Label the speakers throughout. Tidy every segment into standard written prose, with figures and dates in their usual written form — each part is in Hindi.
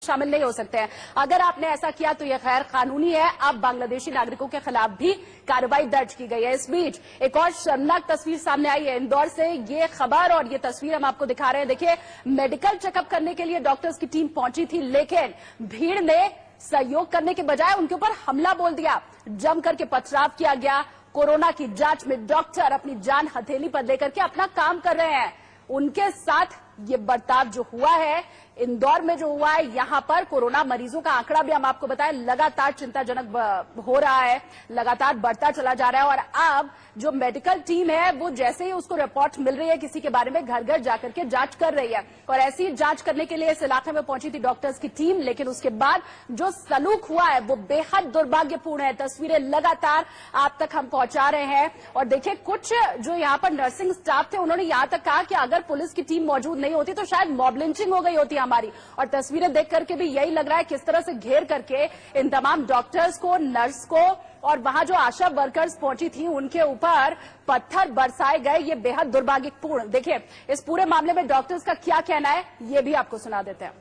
Speaker 1: शामिल नहीं हो सकते हैं। अगर आपने ऐसा किया तो यह गैर कानूनी है। अब बांग्लादेशी नागरिकों के खिलाफ भी कार्रवाई दर्ज की गई है। इस बीच एक और शर्मनाक तस्वीर सामने आई है इंदौर से। ये खबर और ये तस्वीर हम आपको दिखा रहे हैं। देखिए, मेडिकल चेकअप करने के लिए डॉक्टर्स की टीम पहुंची थी, लेकिन भीड़ ने सहयोग करने के बजाय उनके ऊपर हमला बोल दिया। जम करके पथराव किया गया। कोरोना की जांच में डॉक्टर अपनी जान हथेली पर लेकर के अपना काम कर रहे हैं। उनके साथ ये बर्ताव जो हुआ है इंदौर में, जो हुआ है, यहां पर कोरोना मरीजों का आंकड़ा भी हम आपको बताएं लगातार चिंताजनक हो रहा है, लगातार बढ़ता चला जा रहा है। और अब जो मेडिकल टीम है वो जैसे ही उसको रिपोर्ट मिल रही है किसी के बारे में, घर घर जाकर के जांच कर रही है। और ऐसी जांच करने के लिए इस इलाके में पहुंची थी डॉक्टर्स की टीम, लेकिन उसके बाद जो सलूक हुआ है वो बेहद दुर्भाग्यपूर्ण है। तस्वीरें लगातार आप तक हम पहुंचा रहे हैं। और देखिए, कुछ जो यहाँ पर नर्सिंग स्टाफ थे उन्होंने यहां तक कहा कि अगर पुलिस की टीम मौजूद नहीं होती तो शायद मॉब लिंचिंग हो गई होती हमारी। और तस्वीरें देख करके भी यही लग रहा है किस तरह से घेर करके इन तमाम डॉक्टर्स को, नर्स को और वहां जो आशा वर्कर्स पहुंची थी उनके ऊपर पत्थर बरसाए गए। ये बेहद दुर्भाग्यपूर्ण। देखिए, इस पूरे मामले में डॉक्टर्स का क्या कहना है ये भी आपको सुना देते हैं।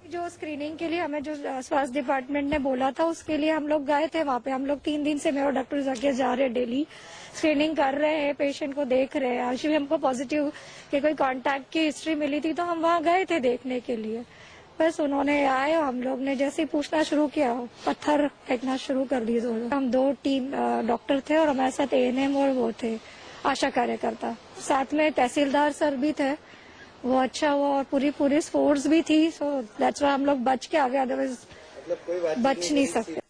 Speaker 2: जो स्क्रीनिंग के लिए हमें जो स्वास्थ्य डिपार्टमेंट ने बोला था उसके लिए हम लोग गए थे वहाँ पे। हम लोग 3 दिन से मेरे डॉक्टर जाके जा रहे हैं, डेली स्क्रीनिंग कर रहे हैं, पेशेंट को देख रहे हैं। आज भी हमको पॉजिटिव कि कोई कांटेक्ट की हिस्ट्री मिली थी तो हम वहाँ गए थे देखने के लिए। बस उन्होंने आए, हम लोग ने जैसे ही पूछना शुरू किया पत्थर फेंकना शुरू कर दिए। हम 2 टीम डॉक्टर थे और हमारे साथ ANM और वो थे आशा कार्यकर्ता, साथ में तहसीलदार सर भी थे। वो अच्छा हुआ और पूरी पुलिस फोर्स भी थी। सो दैट्स व्हाई हम लोग बच के आ गए, अदरवाइज बच नहीं सकते।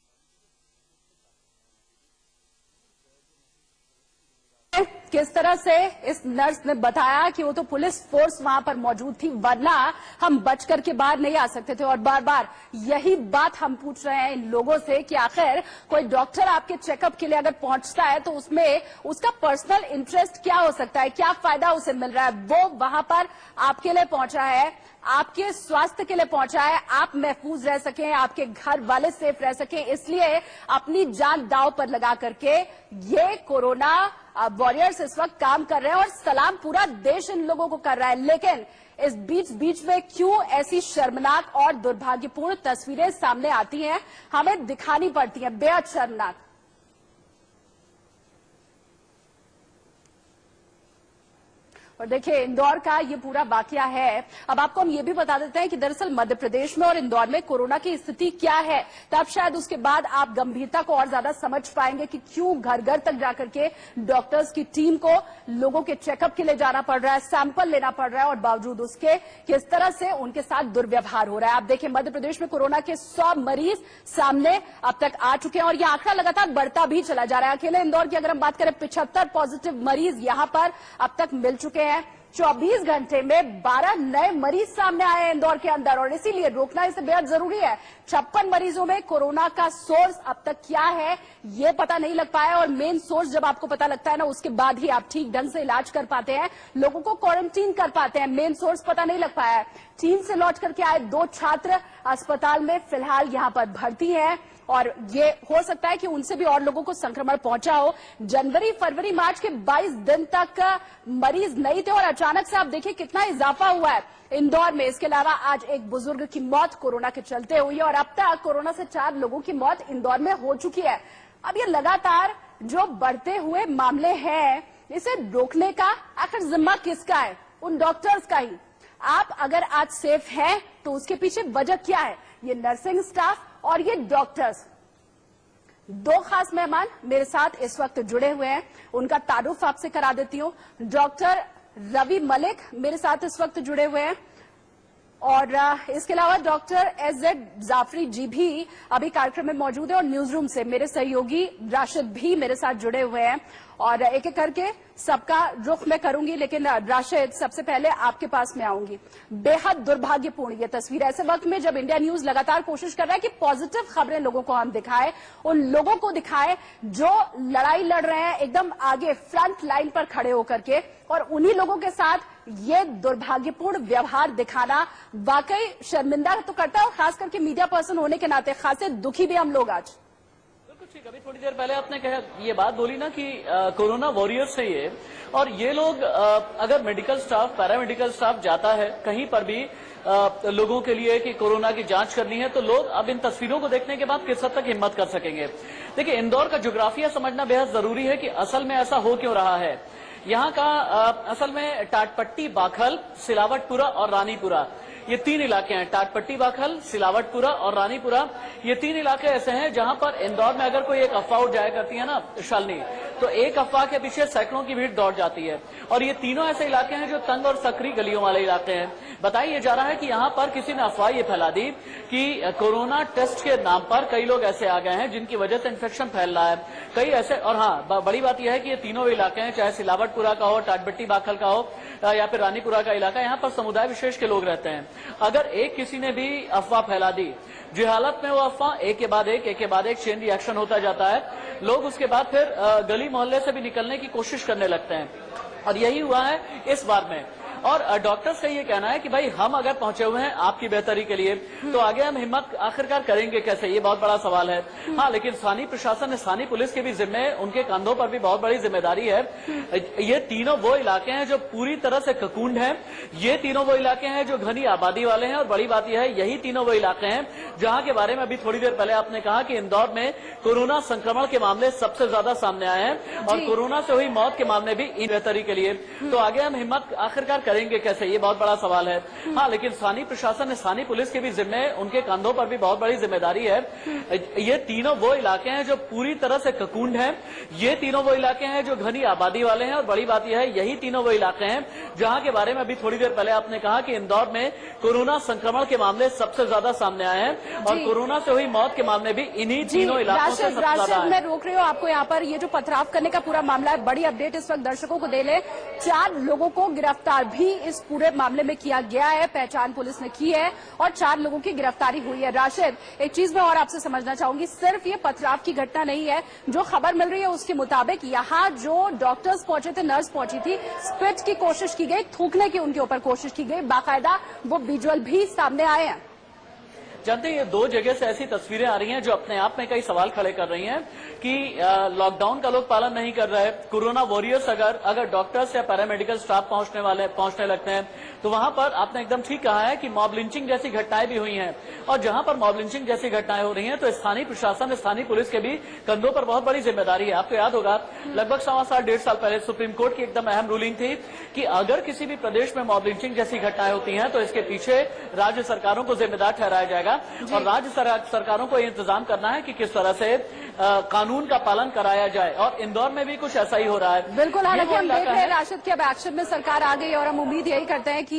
Speaker 1: किस तरह से इस नर्स ने बताया कि वो तो पुलिस फोर्स वहां पर मौजूद थी, वरना हम बच करके बाहर नहीं आ सकते थे। और बार बार यही बात हम पूछ रहे हैं इन लोगों से कि आखिर कोई डॉक्टर आपके चेकअप के लिए अगर पहुंचता है तो उसमें उसका पर्सनल इंटरेस्ट क्या हो सकता है, क्या फायदा उसे मिल रहा है। वो वहां पर आपके लिए पहुंचा है, आपके स्वास्थ्य के लिए पहुंचा है, आप महफूज रह सकें, आपके घर वाले सेफ रह सकें, इसलिए अपनी जान दांव पर लगा करके ये कोरोना वॉरियर्स इस वक्त काम कर रहे हैं। और सलाम पूरा देश इन लोगों को कर रहा है। लेकिन इस बीच में क्यों ऐसी शर्मनाक और दुर्भाग्यपूर्ण तस्वीरें सामने आती हैं, हमें दिखानी पड़ती हैं, बेहद शर्मनाक। और देखिए, इंदौर का ये पूरा वाकया है। अब आपको हम ये भी बता देते हैं कि दरअसल मध्य प्रदेश में और इंदौर में कोरोना की स्थिति क्या है, तब शायद उसके बाद आप गंभीरता को और ज्यादा समझ पाएंगे कि क्यों घर घर तक जाकर के डॉक्टर्स की टीम को लोगों के चेकअप के लिए जाना पड़ रहा है, सैंपल लेना पड़ रहा है, और बावजूद उसके किस तरह से उनके साथ दुर्व्यवहार हो रहा है। आप देखिए, मध्य प्रदेश में कोरोना के 100 मरीज सामने अब तक आ चुके हैं और यह आंकड़ा लगातार बढ़ता भी चला जा रहा है। अकेले इंदौर की अगर हम बात करें, 75 पॉजिटिव मरीज यहां पर अब तक मिल चुके हैं। 24 घंटे में 12 नए मरीज सामने आए हैं इंदौर के अंदर, और इसीलिए रोकना इसे बेहद जरूरी है। 56 मरीजों में कोरोना का सोर्स अब तक क्या है ये पता नहीं लग पाया, और मेन सोर्स जब आपको पता लगता है ना, उसके बाद ही आप ठीक ढंग से इलाज कर पाते हैं, लोगों को क्वारंटीन कर पाते हैं। मेन सोर्स पता नहीं लग पाया है। चीन से लौट करके आए 2 छात्र अस्पताल में फिलहाल यहां पर भर्ती हैं, और ये हो सकता है कि उनसे भी और लोगों को संक्रमण पहुंचा हो। जनवरी, फरवरी, मार्च के 22 दिन तक मरीज नहीं थे और अचानक से आप देखिए कितना इजाफा हुआ है इंदौर में। इसके अलावा आज एक बुजुर्ग की मौत कोरोना के चलते हुई है, और अब तक कोरोना से 4 लोगों की मौत इंदौर में हो चुकी है। अब ये लगातार जो बढ़ते हुए मामले हैं, इसे रोकने का आखिर जिम्मा किसका है? उन डॉक्टर्स का ही। आप अगर आज सेफ हैं तो उसके पीछे वजह क्या है? ये नर्सिंग स्टाफ और ये डॉक्टर्स। 2 खास मेहमान मेरे साथ इस वक्त जुड़े हुए हैं, उनका तारुफ आपसे करा देती हूं। डॉक्टर रवि मलिक मेरे साथ इस वक्त जुड़े हुए हैं, और इसके अलावा डॉक्टर SZ जाफरी जी भी अभी कार्यक्रम में मौजूद है, और न्यूज रूम से मेरे सहयोगी राशिद भी मेरे साथ जुड़े हुए हैं। और एक एक करके सबका रुख मैं करूंगी, लेकिन राशिद, सबसे पहले आपके पास में आऊंगी। बेहद दुर्भाग्यपूर्ण ये तस्वीर ऐसे वक्त में जब इंडिया न्यूज लगातार कोशिश कर रहा है कि पॉजिटिव खबरें लोगों को हम दिखाएं, उन लोगों को दिखाएं जो लड़ाई लड़ रहे हैं एकदम आगे फ्रंट लाइन पर खड़े होकर के, और उन्हीं लोगों के साथ ये दुर्भाग्यपूर्ण व्यवहार दिखाना वाकई शर्मिंदा तो करता है, और खास करके मीडिया पर्सन होने के नाते खासे दुखी भी हम लोग आज।
Speaker 3: बिल्कुल ठीक। अभी थोड़ी देर पहले आपने कहा ये बात बोली ना कि कोरोना वॉरियर्स है ये, और ये लोग अगर मेडिकल स्टाफ, पैरामेडिकल स्टाफ जाता है कहीं पर भी लोगों के लिए कि कोरोना की जांच करनी है, तो लोग अब इन तस्वीरों को देखने के बाद किस हद तक हिम्मत कर सकेंगे। देखिए, इंदौर का ज्योग्राफिया समझना बेहद जरूरी है कि असल में ऐसा हो क्यों रहा है। यहाँ का असल में टाटपट्टी, बाखल, सिलावटपुरा और रानीपुरा, ये 3 इलाके हैं। टाटपट्टी, बाखल, सिलावटपुरा और रानीपुरा, ये 3 इलाके ऐसे हैं जहां पर इंदौर में अगर कोई एक अफवाह उठ जाया करती है ना शालिनी, तो एक अफवाह के पीछे सैकड़ों की भीड़ दौड़ जाती है। और ये तीनों ऐसे इलाके हैं जो तंग और सकरी गलियों वाले इलाके हैं। बताया जा रहा है कि यहाँ पर किसी ने अफवाह ये फैला दी कि कोरोना टेस्ट के नाम पर कई लोग ऐसे आ गए हैं जिनकी वजह से इन्फेक्शन फैल रहा है, कई ऐसे। और हाँ, बड़ी बात यह है कि ये तीनों इलाके हैं, चाहे सिलावटपुरा का हो, टाटपट्टी बाखल का हो या फिर रानीपुरा का इलाका, यहाँ पर समुदाय विशेष के लोग रहते हैं। अगर एक किसी ने भी अफवाह फैला दी, जो हालत में वो अफवाह एक के बाद एक चेन रिएक्शन होता जाता है, लोग उसके बाद फिर गली मोहल्ले से भी निकलने की कोशिश करने लगते हैं। और यही हुआ है इस बार में। और डॉक्टर्स का ये कहना है कि भाई हम अगर पहुंचे हुए हैं आपकी बेहतरी के लिए, तो आगे हम हिम्मत आखिरकार करेंगे कैसे, ये बहुत बड़ा सवाल है। हाँ, लेकिन स्थानीय प्रशासन, स्थानीय पुलिस के भी जिम्मे, उनके कंधों पर भी बहुत बड़ी जिम्मेदारी है। ये तीनों वो इलाके हैं जो पूरी तरह से ककूंड हैं, ये तीनों वो इलाके हैं जो घनी आबादी वाले हैं। और बड़ी बात यह है, यही तीनों वो इलाके हैं जहां के बारे में अभी थोड़ी देर पहले आपने कहा कि इंदौर में कोरोना संक्रमण के मामले सबसे ज्यादा सामने आए हैं, और कोरोना से हुई मौत के मामले भी इन बेहतरी के लिए। तो आगे हम हिम्मत आखिरकार करेंगे कैसे, ये बहुत बड़ा सवाल है। हाँ, लेकिन स्थानीय प्रशासन, स्थानीय पुलिस के भी जिम्मे, उनके कंधों पर भी बहुत बड़ी जिम्मेदारी है। ये तीनों वो इलाके हैं जो पूरी तरह से ककूंड हैं, ये तीनों वो इलाके हैं जो घनी आबादी वाले हैं। और बड़ी बात यह है, यही तीनों वो इलाके हैं जहां के बारे में अभी थोड़ी देर पहले आपने कहा कि इंदौर में कोरोना संक्रमण के मामले सबसे ज्यादा सामने आए हैं, और कोरोना से हुई मौत के मामले भी इन्हीं तीनों इलाकों से सबसे ज्यादा
Speaker 1: मैं रोक रही हूँ आपको यहाँ पर। ये जो पथराव करने का पूरा मामला है, बड़ी अपडेट इस वक्त दर्शकों को दे ले। 4 लोगों को गिरफ्तार भी इस पूरे मामले में किया गया है, पहचान पुलिस ने की है और 4 लोगों की गिरफ्तारी हुई है। राशिद, एक चीज मैं और आपसे समझना चाहूंगी, सिर्फ ये पथराव की घटना नहीं है। जो खबर मिल रही है उसके मुताबिक यहाँ जो डॉक्टर्स पहुंचे थे, नर्स पहुंची थी, स्पिट की कोशिश की गई, थूकने की उनके ऊपर कोशिश की गई, बाकायदा वो विजुअल भी सामने आए हैं।
Speaker 3: जानते हैं, ये 2 जगह से ऐसी तस्वीरें आ रही हैं जो अपने आप में कई सवाल खड़े कर रही हैं कि लॉकडाउन का लोग पालन नहीं कर रहे। कोरोना वॉरियर्स अगर डॉक्टर्स या पैरामेडिकल स्टाफ पहुंचने लगते हैं, तो वहां पर आपने एकदम ठीक कहा है कि मॉब लिंचिंग जैसी घटनाएं भी हुई हैं। और जहां पर मॉब लिंचिंग जैसी घटनाएं हो रही हैं, तो स्थानीय प्रशासन, स्थानीय पुलिस के भी कंधों पर बहुत बड़ी जिम्मेदारी है। आपको याद होगा, लगभग 1.25 साल पहले सुप्रीम कोर्ट की एकदम अहम रूलिंग थी कि अगर किसी भी प्रदेश में मॉब लिंचिंग जैसी घटनाएं होती हैं, तो इसके पीछे राज्य सरकारों को जिम्मेदार ठहराया जाएगा, और राज्य सरकारों को इंतजाम करना है कि किस तरह से कानून का पालन कराया जाए। और इंदौर में भी कुछ ऐसा ही हो रहा है।
Speaker 1: बिल्कुल, हालांकि हम देख रहे हैं राशिद कि अब एक्शन में सरकार आ गई, और हम उम्मीद यही करते हैं कि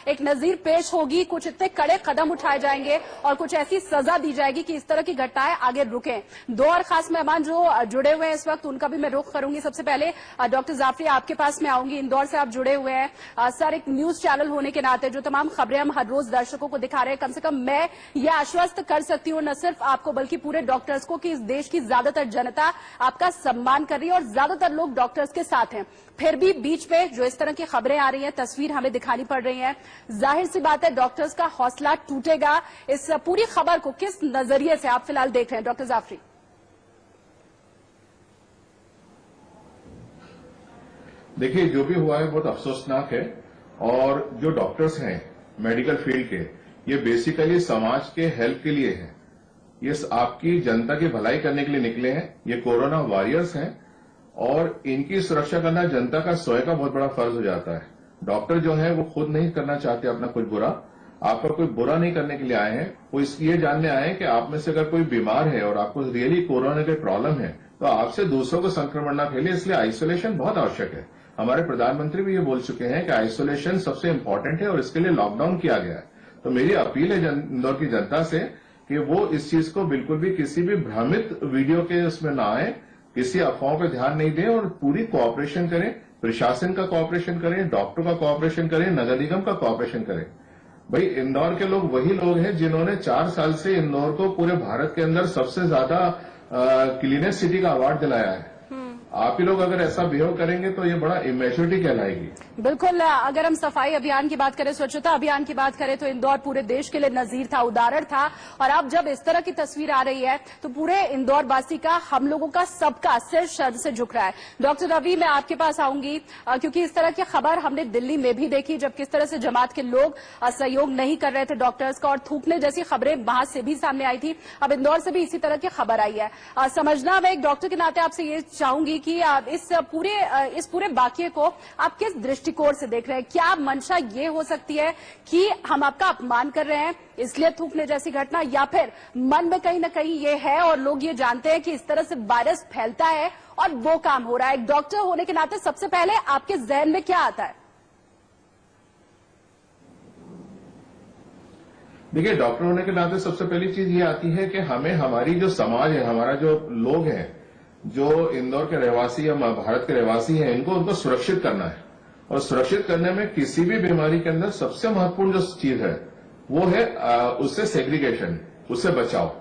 Speaker 1: एक नजीर पेश होगी, कुछ इतने कड़े कदम उठाए जाएंगे और कुछ ऐसी सजा दी जाएगी कि इस तरह की घटनाएं आगे रुकें। 2 और खास मेहमान जो जुड़े हुए हैं इस वक्त, उनका भी मैं रुख करूंगी। सबसे पहले डॉक्टर जाफरी, आपके पास में आऊंगी। इंदौर से आप जुड़े हुए हैं सर, एक न्यूज चैनल होने के नाते जो तमाम खबरें हम हर रोज दर्शकों को दिखा रहे हैं, कम से कम मैं ये आश्वस्त कर सकती हूँ न सिर्फ आपको बल्कि पूरे डॉक्टर्स को कि इस देश की ज्यादातर जनता आपका सम्मान कर रही है और ज्यादातर लोग डॉक्टर्स के साथ हैं। फिर भी बीच में जो इस तरह की खबरें आ रही हैं, तस्वीर हमें दिखानी पड़ रही है, जाहिर सी बात है डॉक्टर्स का हौसला टूटेगा। इस पूरी खबर को किस नजरिए से आप फिलहाल देख रहे हैं डॉक्टर जाफरी?
Speaker 4: देखिए, जो भी हुआ है बहुत अफसोसनाक है, और जो डॉक्टर्स हैं मेडिकल फील्ड के, ये बेसिकली समाज के हेल्प के लिए है, ये आपकी जनता की भलाई करने के लिए निकले हैं। ये कोरोना वॉरियर्स हैं, और इनकी सुरक्षा करना जनता का स्वयं का बहुत बड़ा फर्ज हो जाता है। डॉक्टर जो है वो खुद नहीं करना चाहते अपना कुछ बुरा, आपका कोई बुरा नहीं करने के लिए आए हैं, वो ये जानने आए हैं कि आप में से अगर कोई बीमार है और आपको रियली कोरोना की प्रॉब्लम है, तो आपसे दूसरों को संक्रमण न फैले, इसलिए आइसोलेशन बहुत आवश्यक है। हमारे प्रधानमंत्री भी ये बोल चुके हैं कि आइसोलेशन सबसे इंपॉर्टेंट है, और इसके लिए लॉकडाउन किया गया है। तो मेरी अपील है इंदौर की जनता से कि वो इस चीज को बिल्कुल भी किसी भी भ्रमित वीडियो के उसमें ना आए, किसी अफवाहों पर ध्यान नहीं दें, और पूरी कोऑपरेशन करें, प्रशासन का कोऑपरेशन करें, डॉक्टर का कोऑपरेशन करें, नगर निगम का कोऑपरेशन करें। भाई, इंदौर के लोग वही लोग हैं जिन्होंने 4 साल से इंदौर को पूरे भारत के अंदर सबसे ज्यादा क्लीनेस्ट सिटी का अवार्ड दिलाया है, आप ही लोग अगर ऐसा बिहेव करेंगे तो ये बड़ा इमेच्योरिटी कहलाएगी।
Speaker 1: बिल्कुल, अगर हम सफाई अभियान की बात करें, स्वच्छता अभियान की बात करें, तो इंदौर पूरे देश के लिए नजीर था, उदाहरण था। और अब जब इस तरह की तस्वीर आ रही है तो पूरे इंदौर वासी का, हम लोगों का, सबका सिर शर्म से झुक रहा है। डॉक्टर रवि, मैं आपके पास आऊंगी क्योंकि इस तरह की खबर हमने दिल्ली में भी देखी, जब किस तरह से जमात के लोग सहयोग नहीं कर रहे थे डॉक्टर्स का और थूकने जैसी खबरें वहां से भी सामने आई थी। अब इंदौर से भी इसी तरह की खबर आई है। समझना, मैं एक डॉक्टर के नाते आपसे ये चाहूंगी कि इस पूरे वाकये को आप किस दृष्टिकोण से देख रहे हैं? क्या मंशा ये हो सकती है कि हम आपका अपमान कर रहे हैं इसलिए थूकने जैसी घटना, या फिर मन में कहीं ना कहीं ये है और लोग ये जानते हैं कि इस तरह से वायरस फैलता है और वो काम हो रहा है? एक डॉक्टर होने के नाते सबसे पहले आपके जहन में क्या आता है?
Speaker 4: देखिए, डॉक्टर होने के नाते सबसे पहली चीज ये आती है कि हमें, हमारी जो समाज है, हमारा जो लोग हैं, जो इंदौर के रहवासी या भारत के रहवासी हैं, उनको सुरक्षित करना है। और सुरक्षित करने में किसी भी बीमारी के अंदर सबसे महत्वपूर्ण जो चीज है वो है उससे सेग्रीगेशन, उससे बचाव।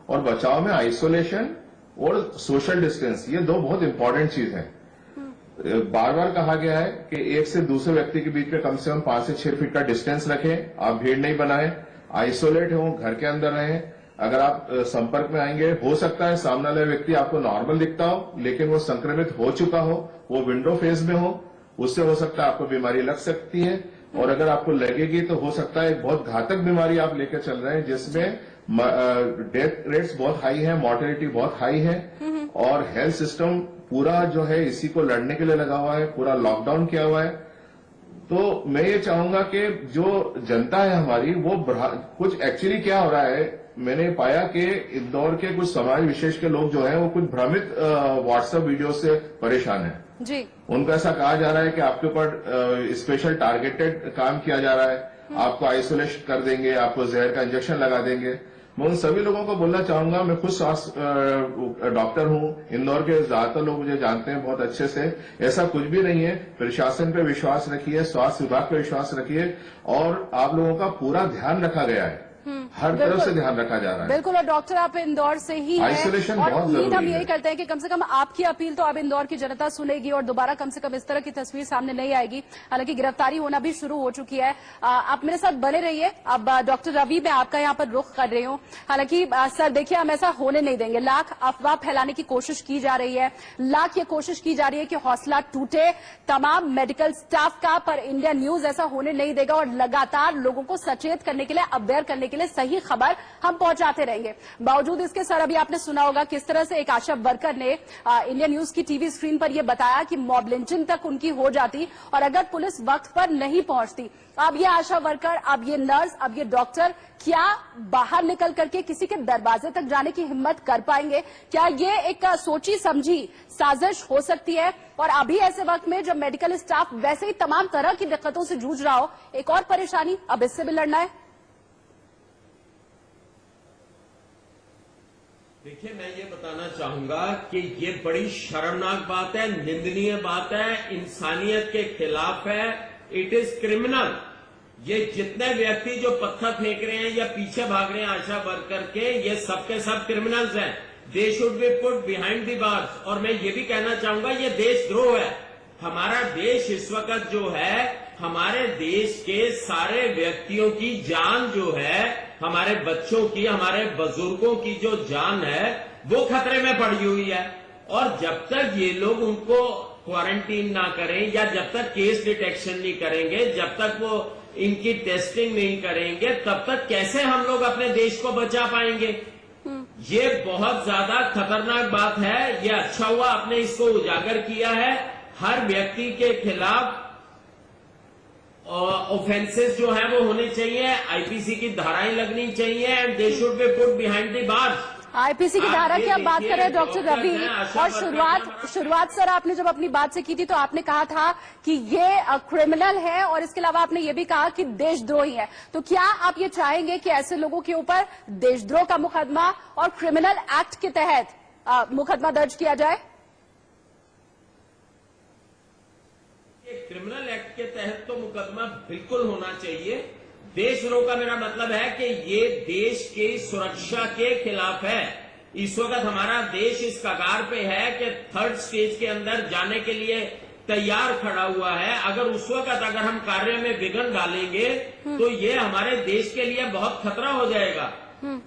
Speaker 4: और बचाव में आइसोलेशन और सोशल डिस्टेंस, ये दो बहुत इंपॉर्टेंट चीज है। बार बार कहा गया है कि एक से दूसरे व्यक्ति के बीच में कम से कम 5 से 6 फीट का डिस्टेंस रखें, आप भीड़ नहीं बनाएं, आइसोलेट हो, घर के अंदर रहें। अगर आप संपर्क में आएंगे, हो सकता है सामने वाला व्यक्ति आपको नॉर्मल दिखता हो लेकिन वो संक्रमित हो चुका हो, वो विंडो फेज में हो, उससे हो सकता है आपको बीमारी लग सकती है। और अगर आपको लगेगी तो हो सकता है एक बहुत घातक बीमारी आप लेकर चल रहे हैं जिसमें डेथ रेट्स बहुत हाई है, मॉर्टेलिटी बहुत हाई है। और हेल्थ सिस्टम पूरा जो है इसी को लड़ने के लिए लगा हुआ है, पूरा लॉकडाउन किया हुआ है। तो मैं ये चाहूंगा कि जो जनता है हमारी, वो कुछ एक्चुअली क्या हो रहा है, मैंने पाया कि इंदौर के कुछ समाज विशेष के लोग जो हैं वो कुछ भ्रमित व्हाट्सएप वीडियो से परेशान हैं
Speaker 1: जी।
Speaker 4: उनको ऐसा कहा जा रहा है कि आपके ऊपर स्पेशल टारगेटेड काम किया जा रहा है, आपको आइसोलेट कर देंगे, आपको जहर का इंजेक्शन लगा देंगे। मैं उन सभी लोगों को बोलना चाहूंगा, मैं खुद स्वास्थ्य डॉक्टर हूं, इंदौर के ज्यादातर लोग मुझे जानते हैं बहुत अच्छे से। ऐसा कुछ भी नहीं है। प्रशासन पे विश्वास रखिए, स्वास्थ्य विभाग पे विश्वास रखिए, और आप लोगों का पूरा ध्यान रखा गया है, हर तरफ से ध्यान रखा जा रहा है।
Speaker 1: बिल्कुल। और डॉक्टर, आप इंदौर से ही हैं,
Speaker 4: आइसोलेशन
Speaker 1: और
Speaker 4: बहुत
Speaker 1: उम्मीद हम
Speaker 4: जरूरी
Speaker 1: यही
Speaker 4: है।
Speaker 1: करते हैं कि कम से कम आपकी अपील तो अब इंदौर की जनता सुनेगी और दोबारा कम से कम इस तरह की तस्वीर सामने नहीं आएगी। हालांकि गिरफ्तारी होना भी शुरू हो चुकी है। आप मेरे साथ बने रहिए। अब डॉक्टर रवि, मैं आपका यहाँ पर रुख कर रही हूँ। हालांकि सर देखिए, हम ऐसा होने नहीं देंगे। लाख अफवाह फैलाने की कोशिश की जा रही है, लाख ये कोशिश की जा रही है कि हौसला टूटे तमाम मेडिकल स्टाफ का, पर इंडिया न्यूज ऐसा होने नहीं देगा और लगातार लोगों को सचेत करने के लिए, अवेयर करने के लिए सही खबर हम पहुंचाते रहेंगे। बावजूद इसके सर, अभी आपने सुना होगा किस तरह से एक आशा वर्कर ने इंडिया न्यूज की टीवी स्क्रीन पर यह बताया कि मॉब लिंचिंग तक उनकी हो जाती और अगर पुलिस वक्त पर नहीं पहुंचती। अब ये आशा वर्कर, अब ये नर्स, अब ये डॉक्टर क्या बाहर निकल करके किसी के दरवाजे तक जाने की हिम्मत कर पाएंगे? क्या ये एक सोची समझी साजिश हो सकती है? और अभी ऐसे वक्त में जब मेडिकल स्टाफ वैसे ही तमाम तरह की दिक्कतों से जूझ रहा हो, एक और परेशानी, अब इससे भी लड़ना है।
Speaker 5: देखिए, मैं ये बताना चाहूंगा कि ये बड़ी शर्मनाक बात है, निंदनीय बात है, इंसानियत के खिलाफ है। It is criminal. ये जितने व्यक्ति जो पत्थर फेंक रहे हैं या पीछे भाग रहे हैं आशा वर्कर के, ये सबके सब क्रिमिनल्स हैं। They should be put behind the bars. और मैं ये भी कहना चाहूंगा, ये देशद्रोह है। हमारा देश इस वक्त जो है, हमारे देश के सारे व्यक्तियों की जान जो है, हमारे बच्चों की, हमारे बुजुर्गों की जो जान है, वो खतरे में पड़ी हुई है। और जब तक ये लोग उनको क्वारंटीन ना करें या जब तक केस डिटेक्शन नहीं करेंगे, जब तक वो इनकी टेस्टिंग नहीं करेंगे, तब तक कैसे हम लोग अपने देश को बचा पाएंगे? ये बहुत ज्यादा खतरनाक बात है। ये अच्छा हुआ आपने इसको उजागर किया है। हर व्यक्ति के खिलाफ ऑफेंसेस जो है वो होने चाहिए, आईपीसी की धाराएं लगनी चाहिए, and they should be put behind the bars.
Speaker 1: IPC की धारा की आप बात कर रहे हैं डॉक्टर रवि, और शुरुआत सर आपने जब अपनी बात से की थी तो आपने कहा था कि ये क्रिमिनल है, और इसके अलावा आपने ये भी कहा कि देशद्रोही है। तो क्या आप ये चाहेंगे कि ऐसे लोगों के ऊपर देशद्रोह का मुकदमा और क्रिमिनल एक्ट के तहत मुकदमा दर्ज किया जाए?
Speaker 5: क्रिमिनल एक्ट के तहत तो मुकदमा बिल्कुल होना चाहिए। देशद्रोह का मेरा मतलब है कि ये देश की सुरक्षा के खिलाफ है। इस वक्त हमारा देश इस कगार पे है कि 3rd स्टेज के अंदर जाने के लिए तैयार खड़ा हुआ है। अगर उस वक्त अगर हम कार्य में विघ्न डालेंगे तो ये हमारे देश के लिए बहुत खतरा हो जाएगा।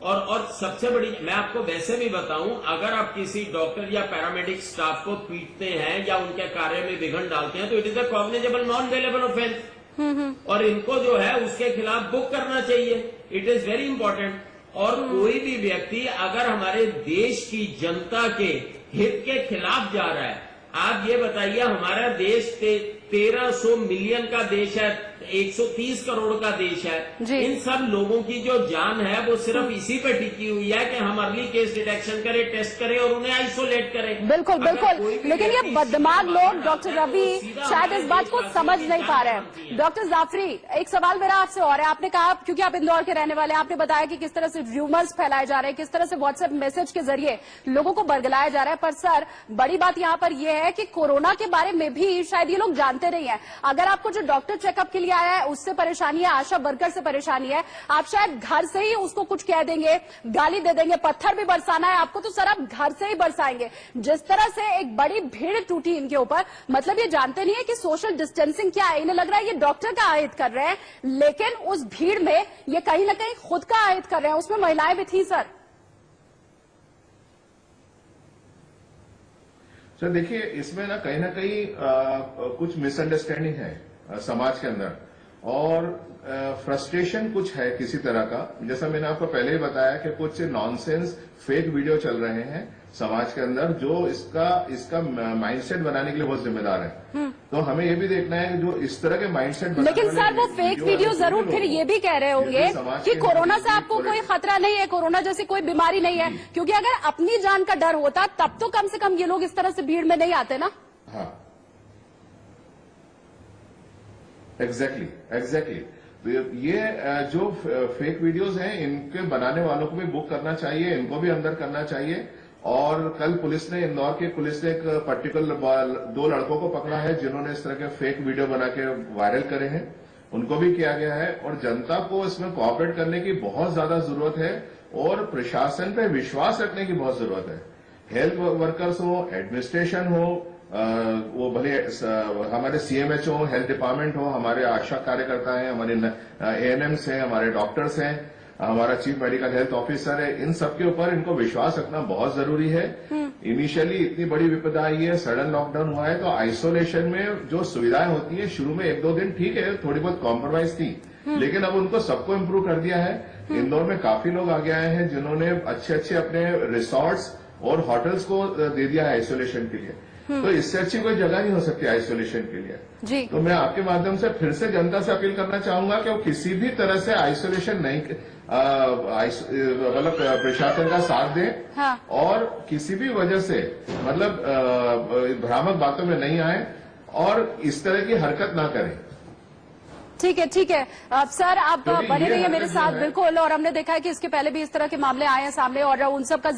Speaker 5: और सबसे बड़ी, मैं आपको वैसे भी बताऊं, अगर आप किसी डॉक्टर या पैरामेडिक स्टाफ को पीटते हैं या उनके कार्य में विघ्न डालते हैं तो it is a cognizable non bailable offence और इनको जो है उसके खिलाफ बुक करना चाहिए। It is very important. और कोई भी व्यक्ति अगर हमारे देश की जनता के हित के खिलाफ जा रहा है, आप ये बताइए, हमारा देश 1300 मिलियन का देश है, 130 करोड़ का देश है। इन सब लोगों की जो जान है वो सिर्फ इसी पे टिकी हुई है कि हम अर्ली केस डिटेक्शन करें, टेस्ट करें और उन्हें आइसोलेट करें।
Speaker 1: बिल्कुल बिल्कुल, लेकिन ये बददिमाग लोग, डॉक्टर रवि, शायद इस बात को समझ नहीं पा रहे हैं। डॉक्टर जाफरी, एक सवाल मेरा आपसे और है। आपने कहा, क्योंकि आप इंदौर के रहने वाले हैं, आपने बताया कि किस तरह से र्यूमर्स फैलाए जा रहे हैं, किस तरह से व्हाट्सएप मैसेज के जरिए लोगों को बरगलाया जा रहा है। पर सर, बड़ी बात यहाँ पर यह है कि कोरोना के बारे में भी शायद ये लोग जानते नहीं है। अगर आपको जो डॉक्टर चेकअप के लिए आया है उससे परेशानी है, आशा वर्कर से परेशानी है, आप शायद घर से ही उसको कुछ कह देंगे, गाली दे देंगे, पत्थर भी बरसाना है आपको तो सर आप घर से ही बरसाएंगे। जिस तरह से एक बड़ी भीड़ टूटी इनके ऊपर, मतलब ये जानते नहीं है कि सोशल डिस्टेंसिंग क्या है। इन्हें लग रहा है ये डॉक्टर का आयत कर रहे हैं, लेकिन उस भीड़ में ये कहीं ना कहीं खुद का आयत कर रहे हैं। उसमें महिलाएं भी थी सर।
Speaker 4: सर देखिए, इसमें ना कहीं कुछ मिसअंडरस्टैंडिंग है समाज के अंदर और फ्रस्ट्रेशन कुछ है किसी तरह का। जैसा मैंने आपको पहले ही बताया कि कुछ नॉनसेंस फेक वीडियो चल रहे हैं समाज के अंदर जो इसका माइंडसेट बनाने के लिए बहुत जिम्मेदार है। तो हमें ये भी देखना है कि जो इस तरह के माइंडसेट,
Speaker 1: लेकिन सर वो फेक वीडियो जरूर फिर ये भी कह रहे होंगे कि कोरोना से आपको कोई खतरा नहीं है, कोरोना जैसी कोई बीमारी नहीं है, क्योंकि अगर अपनी जान का डर होता तब तो कम से कम ये लोग इस तरह से भीड़ में नहीं आते ना।
Speaker 4: हाँ, एग्जैक्टली। ये जो फेक वीडियोस हैं इनके बनाने वालों को भी बुक करना चाहिए, इनको भी अंदर करना चाहिए। और कल पुलिस ने, इंदौर की पुलिस ने एक पर्टिकुलर 2 लड़कों को पकड़ा है जिन्होंने इस तरह के फेक वीडियो बना के वायरल करे हैं, उनको भी किया गया है। और जनता को इसमें कोऑपरेट करने की बहुत ज्यादा जरूरत है और प्रशासन पे विश्वास रखने की बहुत जरूरत है। हेल्थ वर्कर्स हो, एडमिनिस्ट्रेशन हो, वो भले हमारे सीएमएचओ हो, हेल्थ डिपार्टमेंट हो, हमारे आशा कार्यकर्ता हैं, हमारे एएनएम्स हैं, हमारे डॉक्टर्स हैं, हमारा चीफ मेडिकल हेल्थ ऑफिसर है, इन सबके ऊपर इनको विश्वास रखना बहुत जरूरी है। इनिशियली इतनी बड़ी विपदा आई है, सडन लॉकडाउन हुआ है, तो आइसोलेशन में जो सुविधाएं होती है शुरू में 1-2 दिन ठीक है, थोड़ी बहुत कॉम्प्रोमाइज थी, लेकिन अब उनको सबको इम्प्रूव कर दिया है। इंदौर में काफी लोग आगे आए हैं जिन्होंने अच्छे अपने रिसोर्ट्स और होटल्स को दे दिया है आइसोलेशन के लिए। तो इससे अच्छी कोई जगह नहीं हो सकती आइसोलेशन के लिए
Speaker 1: जी।
Speaker 4: तो मैं आपके माध्यम से फिर से जनता से अपील करना चाहूंगा कि वो किसी भी तरह से आइसोलेशन नहीं, मतलब प्रशासन का साथ दें। हाँ। और किसी भी वजह से मतलब भ्रामक बातों में नहीं आए और इस तरह की हरकत ना करें।
Speaker 1: ठीक है। सर आप बने रहिए मेरे साथ बिल्कुल। और हमने देखा है कि इसके पहले भी इस तरह के मामले आए हैं सामने और उन सब का